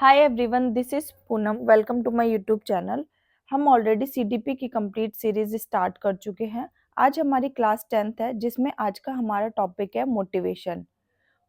Hi everyone, this is Poonam. Welcome to my YouTube channel. हम already CDP की complete series start कर चुके हैं। आज हमारी क्लास 10th है, जिसमें आज का हमारा टॉपिक है मोटिवेशन।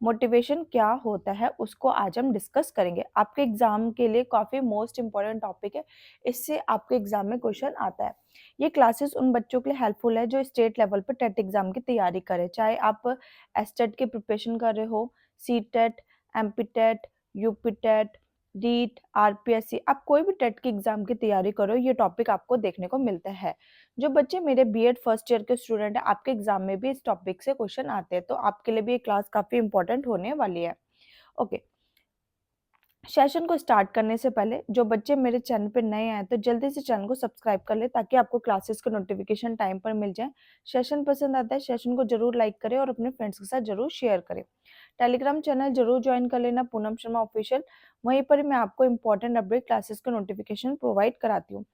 मोटिवेशन क्या होता है उसको आज हम डिस्कस करेंगे। आपके एग्जाम के लिए काफ़ी मोस्ट इम्पॉर्टेंट टॉपिक है। इससे आपके एग्जाम में क्वेश्चन आता है। ये क्लासेस उन बच्चों के लिए हेल्पफुल है जो स्टेट लेवल पर टेट एग्जाम की तैयारी करें, चाहे आप एसटेट की प्रिपरेशन कर रहे हो, C TET, MP TET, UP TET, REET, RPSC, आप कोई भी टेट की एग्जाम की तैयारी करो, ये टॉपिक आपको देखने को मिलता है। जो बच्चे मेरे बीएड फर्स्ट ईयर के स्टूडेंट हैं, आपके एग्जाम में भी इस टॉपिक से क्वेश्चन आते हैं, तो आपके लिए भी ये क्लास काफ़ी इंपॉर्टेंट होने वाली है। ओके, सेशन को स्टार्ट करने से पहले जो बच्चे मेरे चैनल पर नए आए तो जल्दी से चैनल को सब्सक्राइब कर ले, ताकि आपको क्लासेस का नोटिफिकेशन टाइम पर मिल जाए। सेशन पसंद आता है, सेशन को जरूर लाइक करें और अपने फ्रेंड्स के साथ जरूर शेयर करें। टेलीग्राम चैनल जरूर ज्वाइन कर लेना, पूनम शर्मा ऑफिशियल। वहीं पर मैं आपको इंपॉर्टेंट अपडेट क्लासेस का नोटिफिकेशन प्रोवाइड कराती हूँ।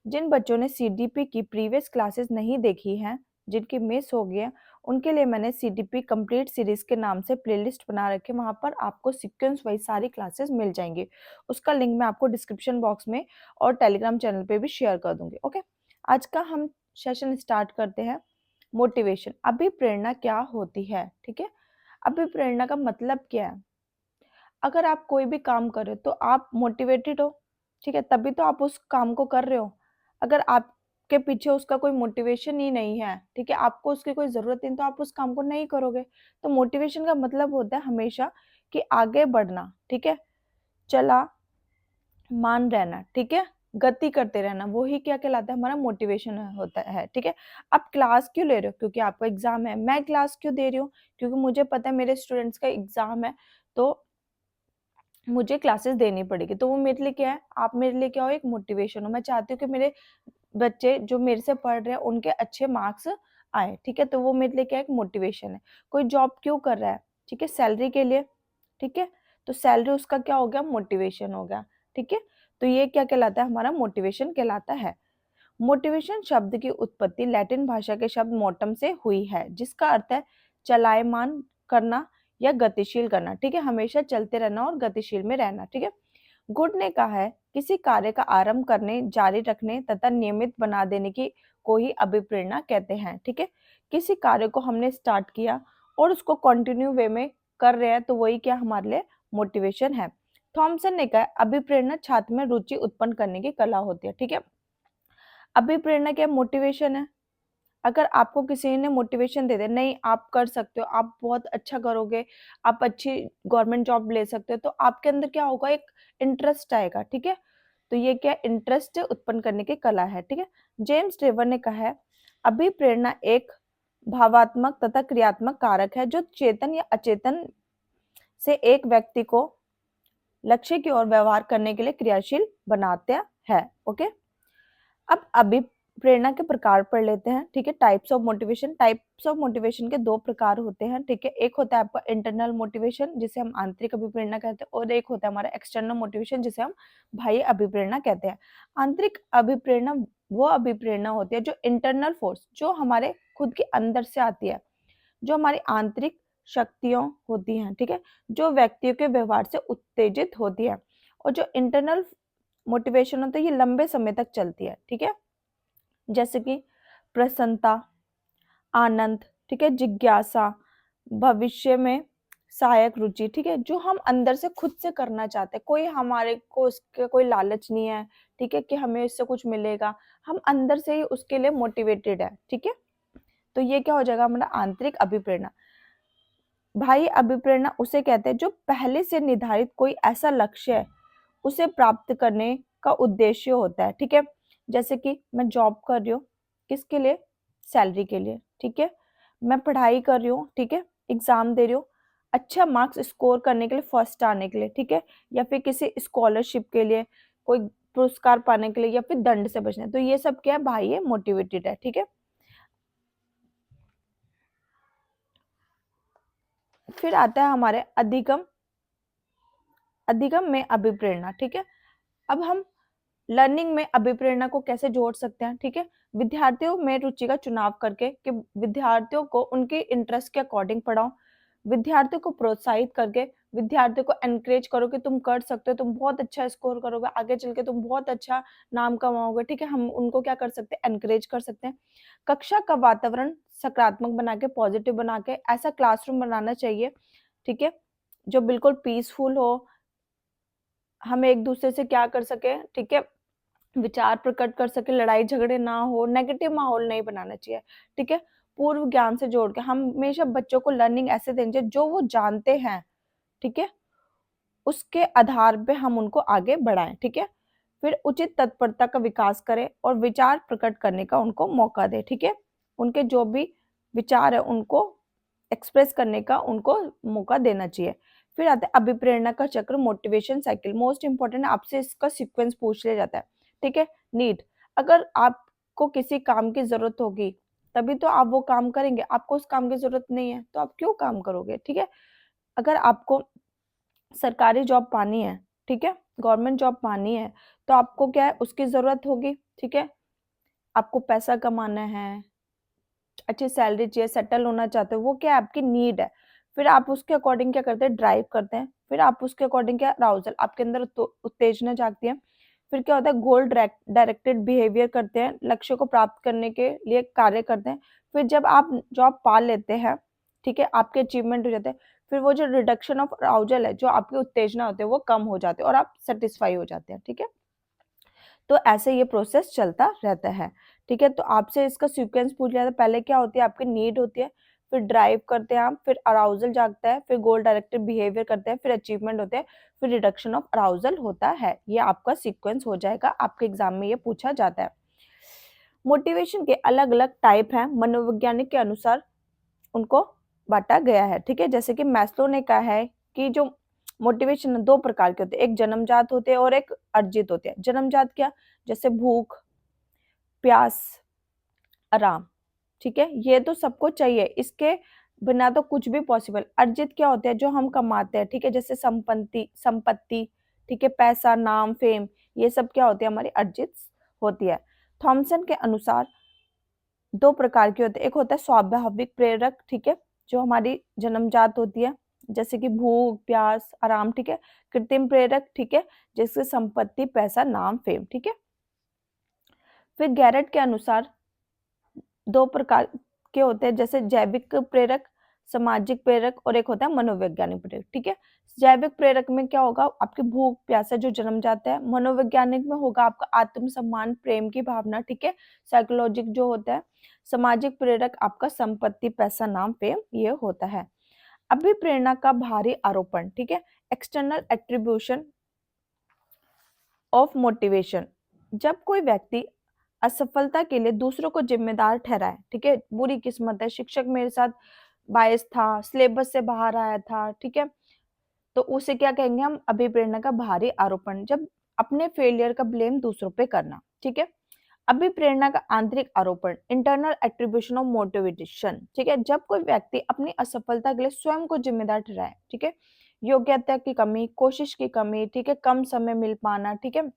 जिन बच्चों ने सीडीपी की प्रीवियस क्लासेस नहीं देखी हैं, जिनकी मिस हो गई है, उनके लिए मैंने सीडीपी कंप्लीट सीरीज के नाम से प्लेलिस्ट बना रखे। वहां पर आपको सीक्वेंस वाइज सारी क्लासेस मिल जाएंगी। उसका लिंक मैं आपको डिस्क्रिप्शन बॉक्स में और टेलीग्राम चैनल पे भी शेयर कर दूंगी। ओके, आज का हम सेशन स्टार्ट करते हैं। मोटिवेशन, अभिप्रेरणा क्या होती है? ठीक है, अभिप्रेरणा का मतलब क्या है? अगर आप कोई भी काम कर रहे हो तो आप मोटिवेटेड हो, ठीक है, तभी तो आप उस काम को कर रहे हो। अगर आपके पीछे उसका कोई मोटिवेशन ही नहीं है, ठीक है, आपको उसकी कोई जरूरत नहीं, तो आप उस काम को नहीं करोगे। तो मोटिवेशन का मतलब होता है हमेशा कि आगे बढ़ना, ठीक है, चला मान रहना, ठीक है, गति करते रहना, वो ही क्या कहलाता है? हमारा मोटिवेशन होता है। ठीक है, आप क्लास क्यों ले रहे हो? क्योंकि आपका एग्जाम है। मैं क्लास क्यों दे रही हूँ? क्योंकि मुझे पता है मेरे स्टूडेंट्स का एग्जाम है, तो मुझे क्लासेस देनी पड़ेगी। तो वो मेरे लिए क्या है? आप मेरे लिए क्या हो? एक मोटिवेशन हो। मैं चाहती हूँ कि मेरे बच्चे जो मेरे से पढ़ रहे हैं उनके अच्छे मार्क्स आए, ठीक है, तो वो मेरे लिए क्या है? एक मोटिवेशन है। कोई जॉब क्यों कर रहा है? ठीक है, सैलरी के लिए, ठीक है, तो सैलरी उसका क्या हो गया? मोटिवेशन हो गया। ठीक है, तो ये क्या कहलाता है? हमारा मोटिवेशन कहलाता है। मोटिवेशन शब्द की उत्पत्ति लैटिन भाषा के शब्द मोटम से हुई है, जिसका अर्थ है चलायमान करना या गतिशील करना। ठीक है, हमेशा चलते रहना और गतिशील में रहना। ठीक है, गुड ने कहा है किसी कार्य का आरंभ करने, जारी रखने तथा नियमित बना देने की को ही अभिप्रेरणा कहते हैं। ठीक है, किसी कार्य को हमने स्टार्ट किया और उसको कंटिन्यू वे में कर रहे हैं, तो वही क्या हमारे लिए मोटिवेशन है। थॉमसन ने कहा अभिप्रेरणा छात्र में रुचि उत्पन्न करने की कला होती है। ठीक है, अभिप्रेरणा क्या? मोटिवेशन है। अगर आपको किसी ने मोटिवेशन दे दे, नहीं आप कर सकते हो, आप बहुत अच्छा करोगे, आप अच्छी गवर्नमेंट जॉब ले सकते हो, तो आपके अंदर क्या होगा? एक इंटरेस्ट आएगा। ठीक है, तो ये क्या? इंटरेस्ट उत्पन्न करने की कला है। ठीक है, जेम्स ट्रेवर ने कहा है अभिप्रेरणा एक भावात्मक तथा क्रियात्मक कारक है जो चेतन या अचेतन से एक व्यक्ति को लक्ष्य की ओर व्यवहार करने के लिए क्रियाशील बनाता है। ओके, अब अभी प्रेरणा के प्रकार पढ़ लेते हैं। ठीक है, types of motivation. Types of motivation के दो प्रकार होते हैं। ठीक है, एक होता है आपका इंटरनल मोटिवेशन, जिसे हम आंतरिक अभिप्रेरणा कहते हैं, और एक होता है हमारा एक्सटर्नल मोटिवेशन, जिसे हम बाह्य अभिप्रेरणा कहते हैं। आंतरिक अभिप्रेरणा वो अभिप्रेरणा होती है जो इंटरनल फोर्स, जो हमारे खुद के अंदर से आती है, जो हमारी आंतरिक शक्तियों होती हैं, ठीक है, जो व्यक्तियों के व्यवहार से उत्तेजित होती है। और जो इंटरनल मोटिवेशन होता है ये लंबे समय तक चलती है। ठीक है, जैसे कि प्रसन्नता, आनंद, ठीक है, जिज्ञासा, भविष्य में सहायक रुचि। ठीक है, जो हम अंदर से खुद से करना चाहते हैं, कोई हमारे को उसके कोई लालच नहीं है, ठीक है, कि हमें इससे कुछ मिलेगा, हम अंदर से ही उसके लिए मोटिवेटेड है। ठीक है, तो ये क्या हो जाएगा? हमारा आंतरिक अभिप्रेरणा। बाह्य अभिप्रेरणा उसे कहते हैं जो पहले से निर्धारित कोई ऐसा लक्ष्य है उसे प्राप्त करने का उद्देश्य होता है। ठीक है, जैसे कि मैं जॉब कर रही हूँ, किसके लिए? सैलरी के लिए। ठीक है, मैं पढ़ाई कर रही हूँ, ठीक है, एग्जाम दे रही हूँ, अच्छा मार्क्स स्कोर करने के लिए, फर्स्ट आने के लिए, ठीक है, या फिर किसी स्कॉलरशिप के लिए, कोई पुरस्कार पाने के लिए, या फिर दंड से बचने। तो ये सब क्या है? बाह्य मोटिवेटेड है। ठीक है, फिर आता है हमारे अधिगम। अधिगम में अभिप्रेरणा। ठीक है, अब हम लर्निंग में अभिप्रेरणा को कैसे जोड़ सकते हैं? ठीक है, विद्यार्थियों में रुचि का चुनाव करके कि विद्यार्थियों को उनके इंटरेस्ट के अकॉर्डिंग पढ़ाओ। विद्यार्थियों को प्रोत्साहित करके विद्यार्थियों को एनकरेज करो कि तुम कर सकते हो, तुम बहुत अच्छा स्कोर करोगे, आगे चल के तुम बहुत अच्छा नाम कमाओगे, ठीक है। हम उनको क्या कर सकते हैं, एनकरेज कर सकते हैं। कक्षा का वातावरण सकारात्मक बना के, पॉजिटिव बना के ऐसा क्लासरूम बनाना चाहिए, ठीक है, जो बिल्कुल पीसफुल हो। हम एक दूसरे से क्या कर सके, ठीक है, विचार प्रकट कर सके, लड़ाई झगड़े ना हो, नेगेटिव माहौल नहीं बनाना चाहिए, ठीक है। पूर्व ज्ञान से जोड़ के हम हमेशा बच्चों को लर्निंग ऐसे देनी चाहिए जो वो जानते हैं, ठीक है, उसके आधार पे हम उनको आगे बढ़ाएं, ठीक है। फिर उचित तत्परता का विकास करें और विचार प्रकट करने का उनको मौका दें, ठीक है। उनके जो भी विचार है उनको एक्सप्रेस करने का उनको मौका देना चाहिए। फिर आता है अभिप्रेरणा का चक्र, मोटिवेशन साइकिल। मोस्ट इंपॉर्टेंट, आपसे इसका सीक्वेंस पूछ लिया जाता है, ठीक है। नीड, अगर आपको किसी काम की जरूरत होगी तभी तो आप वो काम करेंगे, आपको उस काम की जरूरत नहीं है तो आप क्यों काम करोगे, ठीक है। अगर आपको सरकारी जॉब पानी है, ठीक है, गवर्नमेंट जॉब पानी है, तो आपको क्या है, उसकी जरूरत होगी, ठीक है। आपको पैसा कमाना है, अच्छी सैलरी चाहिए, सेटल होना चाहते हो, वो क्या है, आपकी नीड है। फिर आप उसके अकॉर्डिंग क्या करते हैं, ड्राइव करते हैं। फिर आप उसके अकॉर्डिंग क्या, अराउजल, आपके अंदर उत्तेजना जागती है। फिर क्या होता है, गोल डायरेक्टेड बिहेवियर करते हैं, लक्ष्य को प्राप्त करने के लिए कार्य करते हैं। फिर जब आप जॉब पा लेते हैं, ठीक है, आपके अचीवमेंट हो जाते हैं, फिर वो जो रिडक्शन ऑफ अराउजल है, जो आपकी उत्तेजना होते हैं, वो कम हो जाते हैं और आप सेटिस्फाई हो जाते हैं, ठीक है। तो ऐसे ये प्रोसेस चलता रहता है, ठीक है। तो आपसे इसका सीक्वेंस पूछ लिया था, पहले क्या होती है, आपकी नीड होती है, फिर ड्राइव करते हैं आप, फिर अराउजल जागता है, फिर गोल डायरेक्टेड बिहेवियर करते हैं, फिर अचीवमेंट होते हैं, फिर रिडक्शन ऑफ अराउजल होता है। ये आपका सीक्वेंस हो जाएगा, आपके एग्जाम में ये पूछा जाता है। मोटिवेशन के अलग अलग टाइप हैं, मनोवैज्ञानिक के अनुसार उनको बांटा गया है, ठीक है। जैसे कि मैस्लो ने कहा है कि जो मोटिवेशन दो प्रकार के होते हैं, एक जन्मजात होते हैं और एक अर्जित होते हैं। जन्मजात क्या, जैसे भूख, प्यास, आराम, ठीक है, ये तो सबको चाहिए, इसके बिना तो कुछ भी पॉसिबल। अर्जित क्या होते हैं, जो हम कमाते हैं, ठीक है, जैसे संपत्ति, ठीक है, पैसा, नाम, फेम, ये सब क्या होती है, हमारी अर्जित होती है। थॉमसन के अनुसार दो प्रकार के होते हैं, एक होता है स्वाभाविक प्रेरक, ठीक है, जो हमारी जन्मजात होती है, जैसे कि भूख, प्यास, आराम, ठीक है। कृत्रिम प्रेरक, ठीक है, जैसे संपत्ति, पैसा, नाम, फेम, ठीक है। फिर गैरेट के अनुसार दो प्रकार के होते हैं, जैसे जैविक प्रेरक, सामाजिक प्रेरक, और एक होता है मनोवैज्ञानिक प्रेरक, ठीक है। जैविक प्रेरक में क्या होगा, आपकी भूख प्यासा जो जन्म जाता है। मनोवैज्ञानिक में होगा आपका आत्मसम्मान, प्रेम की भावना, ठीक है, साइकोलॉजिक जो होता है। सामाजिक प्रेरक आपका संपत्ति, पैसा, नाम, फेम, ये होता है। अभिप्रेरणा का भारी आरोपण, ठीक है, एक्सटर्नल एट्रीब्यूशन ऑफ मोटिवेशन। जब कोई व्यक्ति असफलता के लिए दूसरों को जिम्मेदार ठहराए, ठीक है, बुरी किस्मत है, शिक्षक मेरे साथ बायस था, सिलेबस से बाहर आया था, ठीक है, तो उसे क्या कहेंगे हम, अभिप्रेरणा का भारी आरोपण। जब अपने फेलियर का ब्लेम दूसरों पे करना, ठीक है। अभिप्रेरणा का आंतरिक आरोपण, इंटरनल एट्रीब्यूशन ऑफ मोटिवेशन, ठीक है, जब कोई व्यक्ति अपनी असफलता के लिए स्वयं को जिम्मेदार ठहराए, ठीक है, योग्यता की कमी, कोशिश की कमी, ठीक है, कम समय मिल पाना, ठीक है,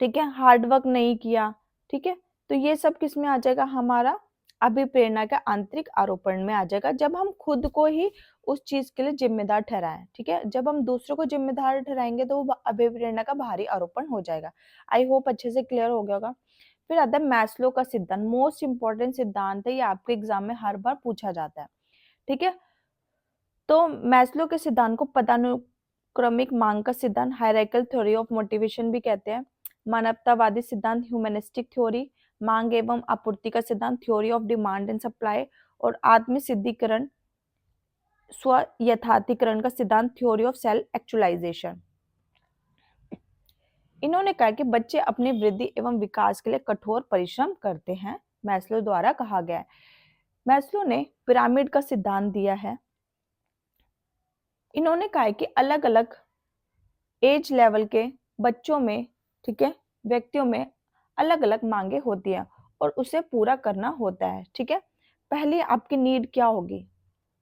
ठीक है, हार्ड वर्क नहीं किया, ठीक है, तो ये सब किस में आ जाएगा, हमारा अभिप्रेरणा का आंतरिक आरोपण में आ जाएगा, जब हम खुद को ही उस चीज के लिए जिम्मेदार ठहराएं, ठीक है। जब हम दूसरों को जिम्मेदार ठहराएंगे तो वो अभिप्रेरणा का भारी आरोपण हो जाएगा। आई होप अच्छे से क्लियर हो गया होगा। फिर आता है मैस्लो का सिद्धांत, मोस्ट इंपॉर्टेंट सिद्धांत है, ये आपके एग्जाम में हर बार पूछा जाता है, ठीक है। तो मैस्लो के सिद्धांत को पदानुक्रमिक मांग का सिद्धांत, हायरार्किकल थ्योरी ऑफ मोटिवेशन भी कहते हैं। मानवतावादी सिद्धांत, ह्यूमनिस्टिक थ्योरी, मांग एवं आपूर्ति का सिद्धांत, theory of demand and supply, और आत्म सिद्धिकरण, स्व यथार्थीकरण का सिद्धांत, थ्योरी ऑफ सेल्फ एक्चुअलाइजेशन। इन्होंने कहा कि बच्चे अपनी वृद्धि एवं विकास के लिए कठोर परिश्रम करते हैं, मैस्लो द्वारा कहा गया है। मैस्लो ने पिरामिड का सिद्धांत दिया है। इन्होंने कहा है कि अलग अलग एज लेवल के बच्चों में, ठीक है, व्यक्तियों में अलग अलग मांगे होती हैं और उसे पूरा करना होता है, ठीक है। पहली आपकी नीड क्या होगी,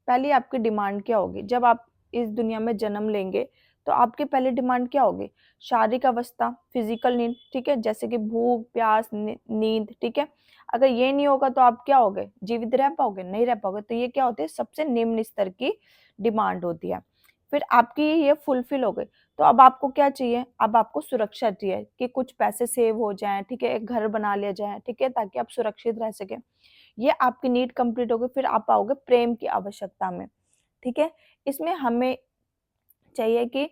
पहली आपकी डिमांड क्या होगी, जब आप इस दुनिया में जन्म लेंगे तो आपकी पहली डिमांड क्या होगी? शारीरिक अवस्था, फिजिकल नीड, ठीक है, जैसे कि भूख, प्यास, नींद, ठीक है। अगर ये नहीं होगा तो आप क्या होगे? जीवित रह पाओगे? नहीं रह पाओगे। तो ये क्या होते हैं? सबसे निम्न स्तर की डिमांड होती है। फिर आपकी ये फुलफिल हो गई, तो अब आपको क्या चाहिए? अब आपको सुरक्षा चाहिए कि कुछ पैसे सेव हो जाएं, ठीक है, एक घर बना लिया जाए, ठीक है, ताकि आप सुरक्षित रह सके। ये आपकी नीड कंप्लीट हो गई। फिर आप आओगे प्रेम की आवश्यकता में, ठीक है। इसमें हमें चाहिए कि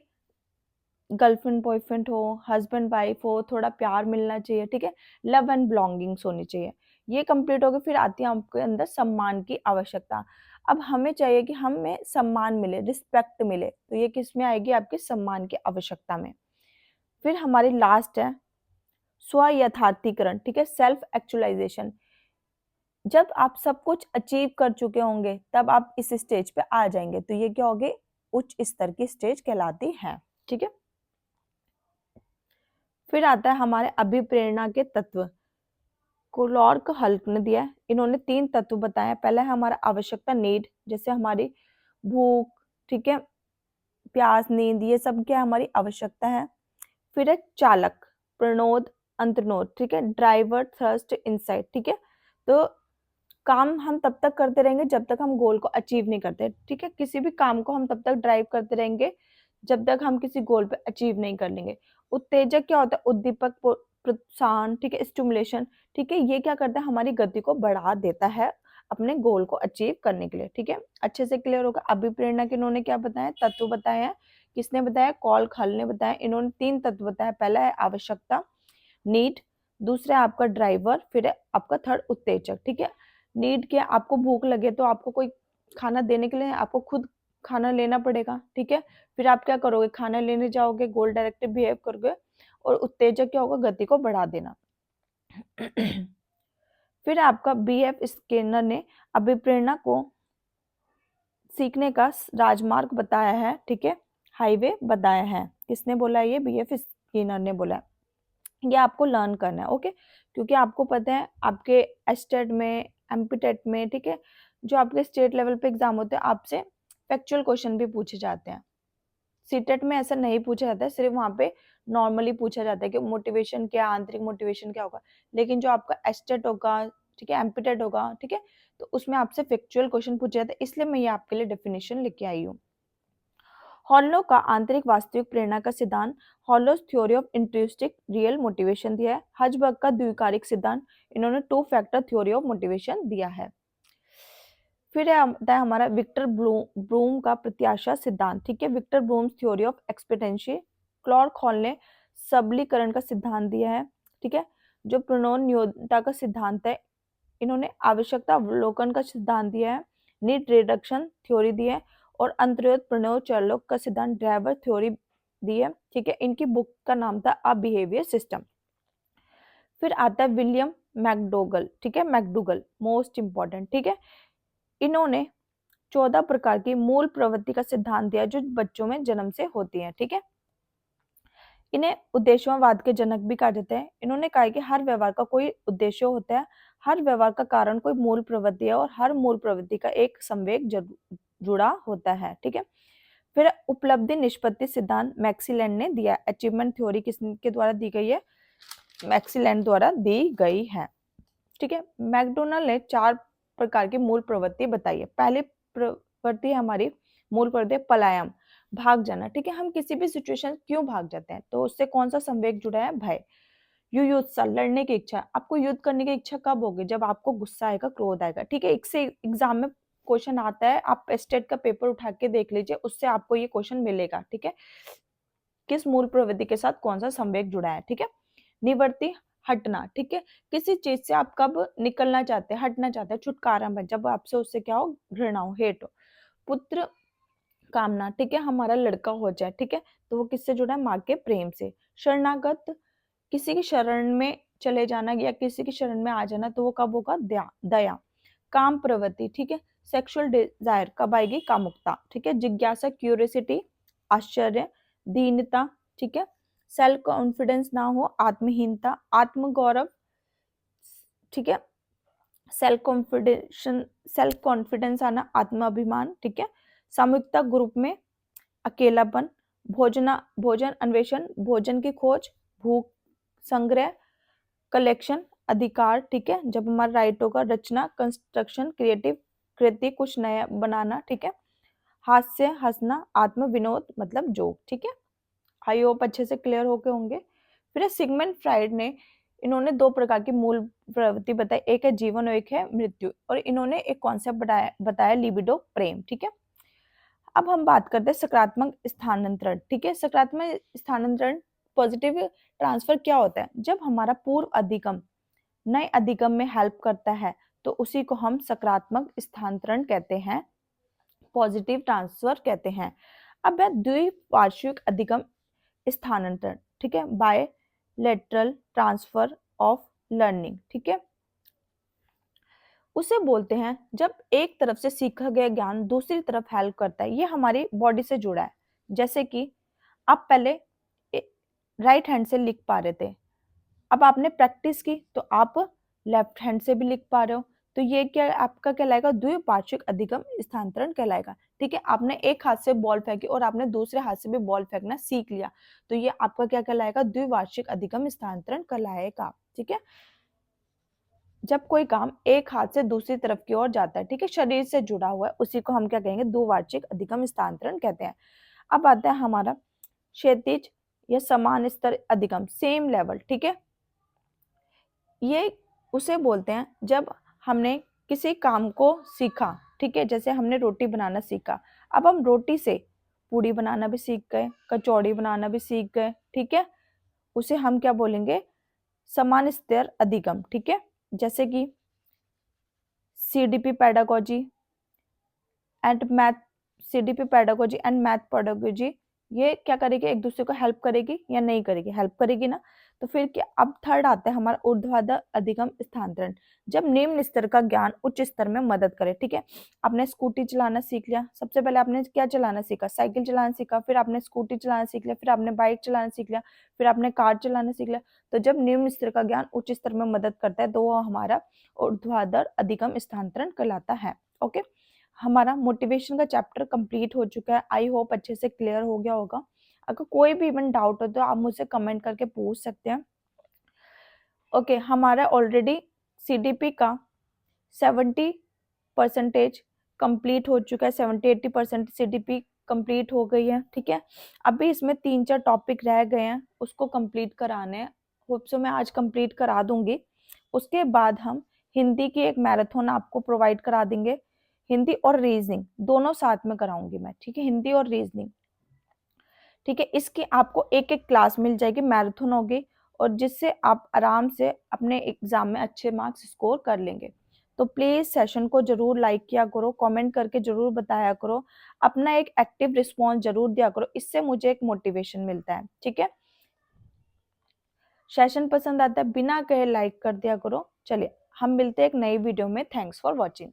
गर्लफ्रेंड बॉयफ्रेंड हो, हस्बैंड वाइफ हो, थोड़ा प्यार मिलना चाहिए, ठीक है, लव एंड बिलोंगिंग्स होनी चाहिए। ये कंप्लीट हो गई। फिर आती है आपके अंदर सम्मान की आवश्यकता। अब हमें चाहिए कि हमें सम्मान मिले, रिस्पेक्ट मिले, तो ये किस में आएगी? आपके सम्मान की आवश्यकता में। फिर हमारी लास्ट है स्व यथार्थीकरण, ठीक है, सेल्फ एक्चुअलाइजेशन। जब आप सब कुछ अचीव कर चुके होंगे तब आप इस स्टेज पे आ जाएंगे, तो ये क्या होगी? उच्च स्तर की स्टेज कहलाती है, ठीक है। फिर आता है हमारे अभिप्रेरणा के तत्व। क्लार्क हल्क ने दिया है, इन्होंने 3 तत्व बताए। पहला है हमारा आवश्यकता, नीड, जैसे हमारी भूख, ठीक है, प्यास, नींद, ये सब क्या हमारी आवश्यकता है। फिर है चालक, प्रणोद, अंतर्नोद, ठीक है, ड्राइवर, थ्रस्ट, इनसाइट, ठीक है। तो काम हम तब तक करते रहेंगे जब तक हम गोल को अचीव नहीं करते, ठीक है। किसी भी काम को हम तब तक ड्राइव करते रहेंगे जब तक हम किसी गोल पे अचीव नहीं कर लेंगे। उत्तेजक क्या होता है? उद्दीपक, प्रोत्साहन, ठीक है, स्टिमुलेशन, ठीक है। ये क्या करता है? हमारी गति को बढ़ा देता है अपने गोल को अचीव करने के लिए, ठीक है। अच्छे से क्लियर होगा। अभिप्रेरणा के इन्होंने क्या बताया? तत्व बताए हैं। किसने बताया? कॉल खल ने बताया। इन्होंने 3 तत्व बताया। पहला है आवश्यकता, नीड, दूसरा है आपका ड्राइवर, फिर है आपका थर्ड उत्तेजक, ठीक है। नीड क्या? आपको भूख लगे तो आपको कोई खाना देने के लिए आपको खुद खाना लेना पड़ेगा, ठीक है। फिर आप क्या करोगे? खाना लेने जाओगे, गोल डायरेक्टिव बिहेव करोगे। और उत्तेजक क्या होगा? गति को बढ़ा देना। फिर आपका बीएफ स्किनर ने अभिप्रेरणा को सीखने का राजमार्ग बताया है, ठीक है, हाईवे बताया है। किसने बोला है? ये बीएफ स्किनर ने बोला है। ये आपको लर्न करना है, ओके। क्योंकि आपको पता है आपके एस्टेट में, एमपीटेट में, ठीक है, जो आपके स्टेट लेवल पे एग्जाम होते हैं, आपसे फैक्चुअल क्वेश्चन भी पूछे जाते हैं। सीटेट में ऐसा नहीं पूछा जाता है, सिर्फ वहाँ पे नॉर्मली पूछा जाता है कि मोटिवेशन क्या, आंतरिक मोटिवेशन क्या होगा। लेकिन जो आपका एस्टेट होगा, ठीक है, एमपीटेट होगा, ठीक है, तो उसमें आपसे फैक्चुअल क्वेश्चन पूछे जाते हैं। इसलिए मैं ये आपके लिए डेफिनेशन लेके आई हूँ। हॉलो का आंतरिक वास्तविक प्रेरणा का सिद्धांत, हॉलोज theory of intrinsic real motivation दिया है। हजबर्ग का द्विकारिक सिद्धांत, इन्होंने 2 फैक्टर थ्योरी ऑफ मोटिवेशन दिया है। फिर आता है हमारा विक्टर ब्रूम का प्रत्याशा सिद्धांत, ठीक है, Victor Vroom's theory of expectancy. Clark Hull ने सबलीकरण का सिद्धांत दिया है, ठीक है। जो प्रणोन नियोजनता का सिद्धांत है, इन्होंने आवश्यकता अवलोकन का सिद्धांत दिया है, नीड रिडक्शन थ्योरी दी है, और अंतर्योत प्रणव चर्लोक का सिद्धांत ड्राइवर थ्योरी दी है, ठीक है। इनकी बुक का नाम था अ बिहेवियर सिस्टम। फिर आता है विलियम मैकडोगल, ठीक है, मैकडूगल, मोस्ट इंपॉर्टेंट, ठीक है। इन्होंने 14 प्रकार की मूल प्रवृत्ति का सिद्धांत दिया जो बच्चों में जन्म से होती है, ठीक है। इन्हें उद्देश्यवाद के जनक भी कहा जाता है। इन्होंने कहा है कि हर व्यवहार का कोई उद्देश्य होता है, हर व्यवहार का कारण कोई मूल प्रवृत्ति है, और हर मूल प्रवृत्ति का एक संवेग जुड़ा होता है, ठीक है। फिर उपलब्धि निष्पत्ति सिद्धांत मैक्सीलैंड ने दिया। अचीवमेंट थ्योरी किसके द्वारा दी गई है? मैक्सीलैंड द्वारा दी गई है, ठीक है। मैकडोनल्ड ने 4 प्रकार की मूल प्रवृत्ति बताई है। पहली प्रवृत्ति है हमारी मूल प्रवृत्ति पलायन, भाग जाना, ठीक है। हम किसी भी सिचुएशन क्यों भाग जाते हैं? तो उससे कौन सा संवेग जुड़ा है? भय। युयुत्सा, लड़ने की इच्छा। आपको युद्ध करने की इच्छा कब होगी? जब आपको गुस्सा आएगा, क्रोध आएगा, ठीक है। एक से एग्जाम में क्वेश्चन आता है, आप स्टेट का पेपर उठा के देख लीजिए, उससे आपको ये क्वेश्चन मिलेगा, ठीक है। किस मूल प्रवृत्ति के साथ कौन सा संवेग जुड़ा है, ठीक है। निवर्ती, हटना, ठीक है। किसी चीज से आप कब निकलना चाहते हैं, हटना चाहते हैं, छुटकारा में, जब आपसे उससे क्या हो? घृणा हो, हेट हो। पुत्र कामना, ठीक है, हमारा लड़का हो जाए, ठीक है, तो वो किससे जुड़ा है? माँ के प्रेम से। शरणागत, किसी की शरण में चले जाना या किसी की शरण में आ जाना, तो वो कब होगा? दया। काम प्रवृत्ति, ठीक है, सेक्सुअल डिजायर कब आएगी? कामुकता, ठीक है। जिज्ञासा, क्यूरियोसिटी, आश्चर्य, दीनता, ठीक है, सेल्फ कॉन्फिडेंस ना हो, आत्महीनता, आत्मगौरव, ठीक है, सेल्फ कॉन्फिडेंस आना, आत्माभिमान, ठीक है। सामूहिकता, ग्रुप में, अकेलापन, भोजन अन्वेषण, भोजन की खोज, भूख संग्रह, कलेक्शन, अधिकार, ठीक है, जब हमारा राइट होगा। रचना, कंस्ट्रक्शन, क्रिएटिव, कृति, कुछ नया बनाना, ठीक है। हास्य, हंसना, आत्म विनोद मतलब जोक, ठीक है। आई होप अच्छे से क्लियर होके होंगे। फिर सिगमंड फ्राइड ने इन्होंने दो प्रकार की मूल प्रवृत्ति बताई, एक है जीवन और एक है मृत्यु, और इन्होंने एक कॉन्सेप्ट बताया लिबिडो, प्रेम, ठीक है। अब हम बात करते हैं सकारात्मक स्थानांतरण, ठीक है। सकारात्मक स्थानांतरण, पॉजिटिव ट्रांसफर क्या होता है? जब हमारा पूर्व अधिगम नए अधिगम में हेल्प करता है तो उसी को हम सकारात्मक स्थानांतरण कहते हैं, पॉजिटिव ट्रांसफर कहते हैं। अब है द्विपार्श्विक अधिगम स्थानांतरण, ठीक है, by lateral transfer of learning, ठीक है। उसे बोलते हैं जब एक तरफ से सीखा गया ज्ञान दूसरी तरफ हेल्प करता है। ये हमारी बॉडी से जुड़ा है। जैसे कि आप पहले राइट हैंड से लिख पा रहे थे, अब आपने प्रैक्टिस की तो आप लेफ्ट हैंड से भी लिख पा रहे हो, तो ये क्या आपका कहलाएगा? द्विपार्श्विक अधिगम स्थानांतरण कहलाएगा, ठीक है। आपने एक हाथ से बॉल फेंकी और आपने दूसरे हाथ से भी बॉल फेंकना सीख लिया, तो ये आपका क्या कहलाएगा? द्विवार्षिक अधिगम स्थानांतरण कहलाएगा, ठीक है। जब कोई काम एक हाथ से दूसरी तरफ की ओर जाता है, ठीक है, शरीर से जुड़ा हुआ है, उसी को हम क्या कहेंगे? द्विवार्षिक अधिगम स्थानांतरण कहते हैं। अब आता है हमारा क्षैतिज या समान स्तर अधिगम, सेम लेवल, ठीक है। ये उसे बोलते हैं जब हमने किसी काम को सीखा, ठीक है, जैसे हमने रोटी बनाना सीखा, अब हम रोटी से पूड़ी बनाना भी सीख गए, कचौड़ी बनाना भी सीख गए, ठीक है, उसे हम क्या बोलेंगे? समान स्तर अधिगम, ठीक है। जैसे कि CDP pedagogy and math, CDP pedagogy and math pedagogy, ये क्या करेगी? एक दूसरे को हेल्प करेगी या नहीं करेगी? हेल्प करेगी ना। तो फिर क्या, अब थर्ड आता है हमारा ऊर्ध्वाधर अधिगम स्थानांतरण, जब निम्न स्तर का ज्ञान उच्च स्तर में मदद करे, ठीक है। आपने स्कूटी चलाना सीख लिया, सबसे पहले आपने क्या चलाना सीखा? साइकिल चलाना सीखा, फिर आपने स्कूटी चलाना सीख लिया, फिर आपने बाइक चलाना सीख लिया, फिर आपने कार चलाना सीख लिया। तो जब निम्न स्तर का ज्ञान उच्च स्तर में मदद करता है तो वो हमारा ऊर्ध्वाधर अधिगम स्थानांतरण कहलाता है। ओके, हमारा मोटिवेशन का चैप्टर कंप्लीट हो चुका है। आई होप अच्छे से क्लियर हो गया होगा। अगर कोई भी इवन डाउट हो तो आप मुझसे कमेंट करके पूछ सकते हैं। ओके, हमारा ऑलरेडी सीडीपी का 70% कंप्लीट हो चुका है, 70-80% सीडीपी कंप्लीट हो गई है, ठीक है। अभी इसमें 3-4 टॉपिक रह गए हैं, उसको कंप्लीट कराने हैं। होप सो मैं आज कंप्लीट करा दूंगी। उसके बाद हम हिंदी की एक मैराथन आपको प्रोवाइड करा देंगे। हिंदी और रीजनिंग दोनों साथ में कराऊंगी मैं, ठीक है, हिंदी और रीजनिंग, ठीक है। इसकी आपको एक एक क्लास मिल जाएगी, मैराथन होगी, और जिससे आप आराम से अपने एग्जाम में अच्छे मार्क्स स्कोर कर लेंगे। तो प्लीज सेशन को जरूर लाइक किया करो, कमेंट करके जरूर बताया करो, अपना एक एक्टिव रिस्पॉन्स जरूर दिया करो, इससे मुझे एक मोटिवेशन मिलता है, ठीक है। सेशन पसंद आता है बिना कहे लाइक कर दिया करो। चलिए हम मिलते हैं एक नई वीडियो में। Thanks for watching.